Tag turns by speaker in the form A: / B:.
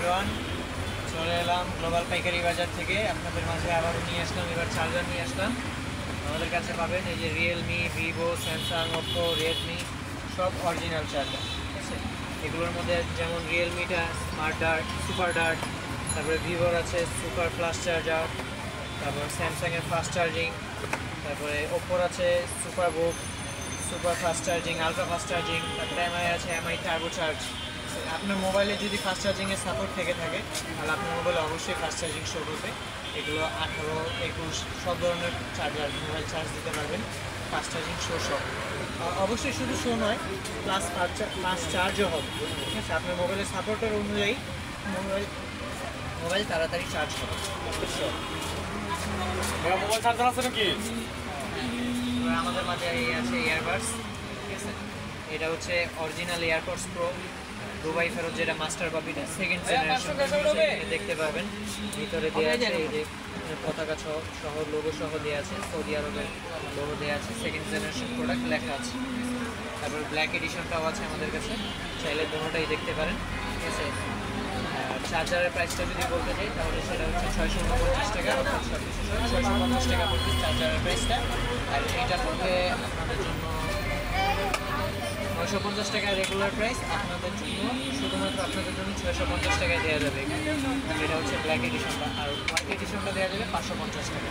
A: Everyone, চলে এলাম global পাইকারি বাজার থেকে আপনাদের মাঝে আবারও নিয়ে আসলাম। এবার চার্জার নিয়ে আসলাম। আমাদের কাছে পাবেন এই যে Realme, Vivo, Samsung, Oppo, Redmi সব অরিজিনাল চার্জার, ঠিক আছে। এগুলোর মধ্যে যেমন রিয়েলমিটা স্মার্ট ডার্ট, সুপার ডার্ট, তারপরে ভিভোর আছে সুপার ফাস্ট চার্জার, তারপর স্যামসাংয়ের ফাস্ট চার্জিং, তারপরে ওপ্পোর আছে সুপার বুক, super fast charging, ultra fast charging, তারপরে এমআই আছে এমআই টার্বো চার্জ। আপনার মোবাইলে যদি ফাস্ট চার্জিংয়ের সাপোর্ট থেকে থাকে তাহলে আপনার মোবাইলে অবশ্যই ফাস্ট চার্জিং শো করবে। এগুলো 18, 21 সব ধরনের চার্জার মোবাইল চার্জ দিতে পারবেন ফাস্ট চার্জিং শো সহ। অবশ্যই শুধু শো নয়, প্লাস ফাস্ট চার্জও হবে, ঠিক আছে। আপনার মোবাইলের সাপোর্টের অনুযায়ী মোবাইল তাড়াতাড়ি চার্জ হবে।
B: মোবাইল চার্জার আছে নাকি?
A: আমাদের মাঝে আছে ইয়ারবাডস, ঠিক আছে। এটা হচ্ছে অরিজিনাল এয়ারপডস প্রো, দুবাই ফেরত, যেটা মাস্টার কপি, সেকেন্ড জেনারেশন দেখতে পাবেন। ভিতরে দেওয়া আছে এই যে পতাকা সহ লোগো সহ দেওয়া আছে, সৌদি আরবের লোগো দেওয়া আছে, সেকেন্ড জেনারেশন প্রোডাক্ট লেখা আছে। তারপর ব্ল্যাক এডিশনটাও আছে আমাদের কাছে, চাইলে দুটোটাই দেখতে পারেন, ঠিক আছে। চার্জারের প্রাইসটা যদি বলতে চাই তাহলে সেটা হচ্ছে 649 টাকা, অর্থাৎ 650 টাকা পড়বে চার্জারের প্রাইসটা। আর এইটা পড়বে আপনাদের জন্য 950 টাকা রেগুলার প্রাইস, আপনাদের জন্য শুধুমাত্র আপনাদের জন্য 650 টাকায় দেওয়া যাবে। এটা হচ্ছে ব্ল্যাক এডিশনটা, আর হোয়াইট এডিশনটা দেওয়া যাবে 550 টাকা।